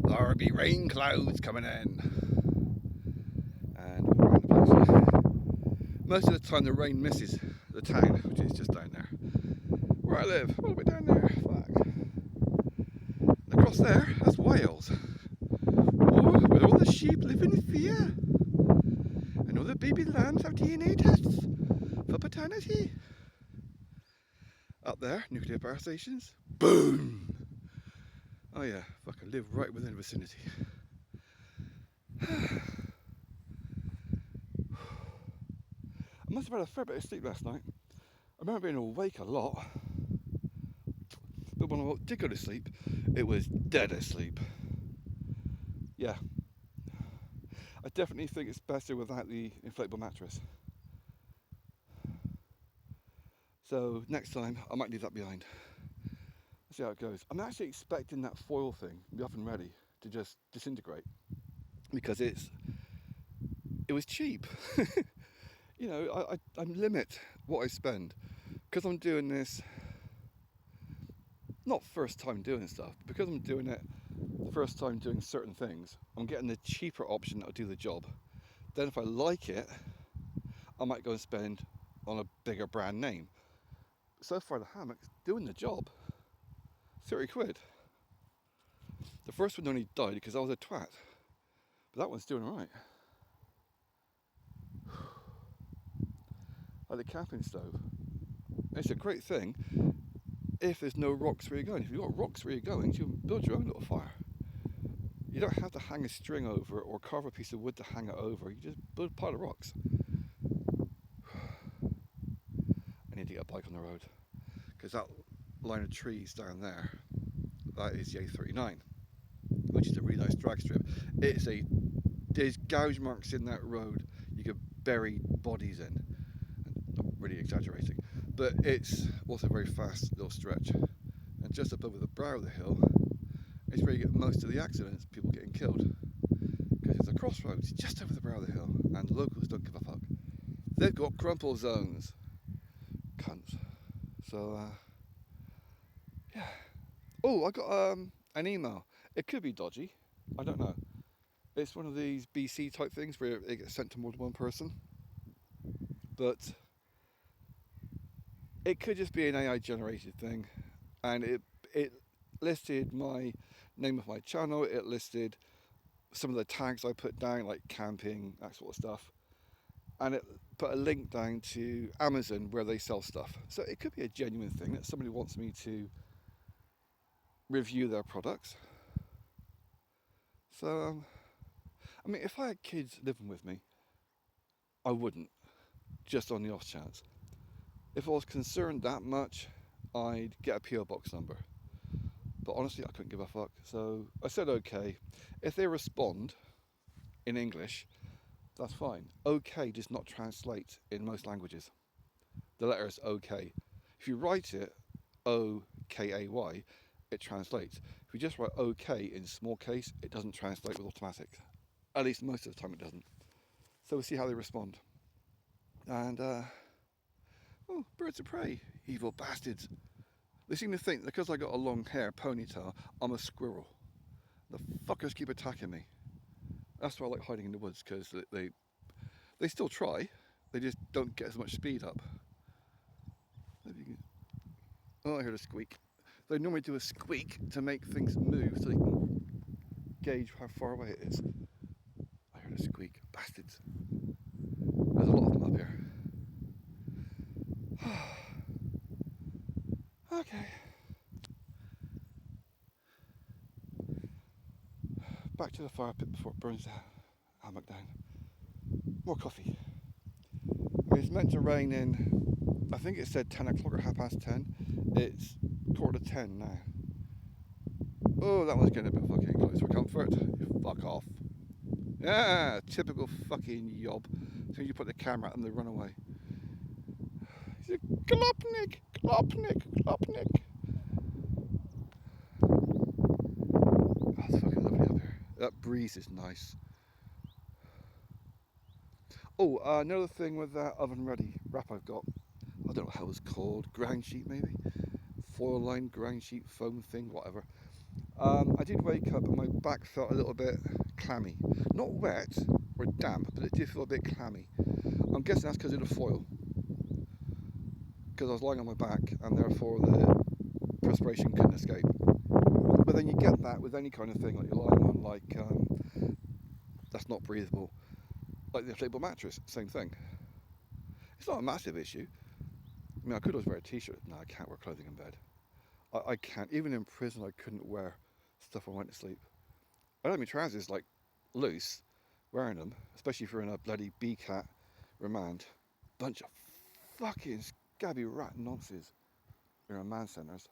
There'll be rain clouds coming in. And all around the place. Most of the time the rain misses the town, which is just down there. Where I live, all the way down there. Fuck. And across there, that's Wales. Oh, where all the sheep live in fear. And all the baby lambs have DNA tests for paternity. Up there, nuclear power stations. Boom! Oh yeah, fucking live right within the vicinity. I must have had a fair bit of sleep last night. I remember being awake a lot. But when I did go to sleep, it was dead asleep. Yeah. I definitely think it's better without the inflatable mattress. So next time, I might leave that behind. Let's see how it goes. I'm actually expecting that foil thing, the oven ready, to just disintegrate. Because it was cheap. You know, I limit what I spend. Because I'm doing this, not first time doing stuff, because I'm doing it first time doing certain things, I'm getting the cheaper option that'll do the job. Then if I like it, I might go and spend on a bigger brand name. So far the hammock's doing the job. 30 quid. The first one only died because I was a twat. But that one's doing alright. Like the camping stove. It's a great thing if there's no rocks where you're going. If you've got rocks where you're going, you can build your own little fire. You don't have to hang a string over it or carve a piece of wood to hang it over. You just build a pile of rocks. I need to get a bike on the road because that line of trees down there, that is the A39, which is a really nice drag strip. There's gouge marks in that road you could bury bodies in. Not really exaggerating, but it's also a very fast little stretch. And just up over the brow of the hill is where you get most of the accidents, people getting killed. Because it's a crossroads just over the brow of the hill, and the locals don't give a fuck. They've got crumple zones. Cunts. So, yeah. Oh, I got an email. It could be dodgy. I don't know. It's one of these BC type things where it gets sent to more than one person. But it could just be an AI generated thing. And it listed my name of my channel. It listed some of the tags I put down, like camping, that sort of stuff. And it put a link down to Amazon where they sell stuff. So it could be a genuine thing that somebody wants me to review their products. So, I mean, if I had kids living with me, I wouldn't, just on the off chance. If I was concerned that much, I'd get a PO box number. But honestly, I couldn't give a fuck. So I said okay. If they respond in English, that's fine. OK does not translate in most languages. The letter is OK. If you write it OKAY, it translates. If you just write OK in small case, it doesn't translate with automatic. At least most of the time it doesn't. So we'll see how they respond. And, oh, birds of prey, evil bastards. They seem to think that because I got a long hair ponytail, I'm a squirrel. The fuckers keep attacking me. That's why I like hiding in the woods, because they still try. They just don't get as much speed up. Oh, I heard a squeak. They normally do a squeak to make things move so they can gauge how far away it is. I heard a squeak. Bastards. There's a lot of them up here. Okay. Back to the fire pit before it burns the hammock down. More coffee. It's meant to rain in, I think it said 10 o'clock or 10:30. It's 9:45 now. Oh, that one's getting a bit fucking close for comfort. You fuck off. Yeah, typical fucking yob. As soon as you put the camera out and they run away. He's a Klopnik, Klopnik, Klopnik. Oh, it's fucking lovely up here. That breeze is nice. Oh, another thing with that oven ready wrap I've got. I don't know how it's called. Ground sheet maybe? Foil line, ground sheet, foam thing, whatever. I did wake up and my back felt a little bit clammy. Not wet or damp, but it did feel a bit clammy. I'm guessing that's because of the foil. Because I was lying on my back and therefore the perspiration couldn't escape. But then you get that with any kind of thing like you're lying on, like that's not breathable. Like the inflatable mattress, same thing. It's not a massive issue. I mean, I could always wear a t-shirt. No, I can't wear clothing in bed. I can't. Even in prison, I couldn't wear stuff when I went to sleep. I don't mean trousers like loose, wearing them, especially if you're in a bloody B-cat remand. Bunch of fucking scabby rat nonsense in remand centres.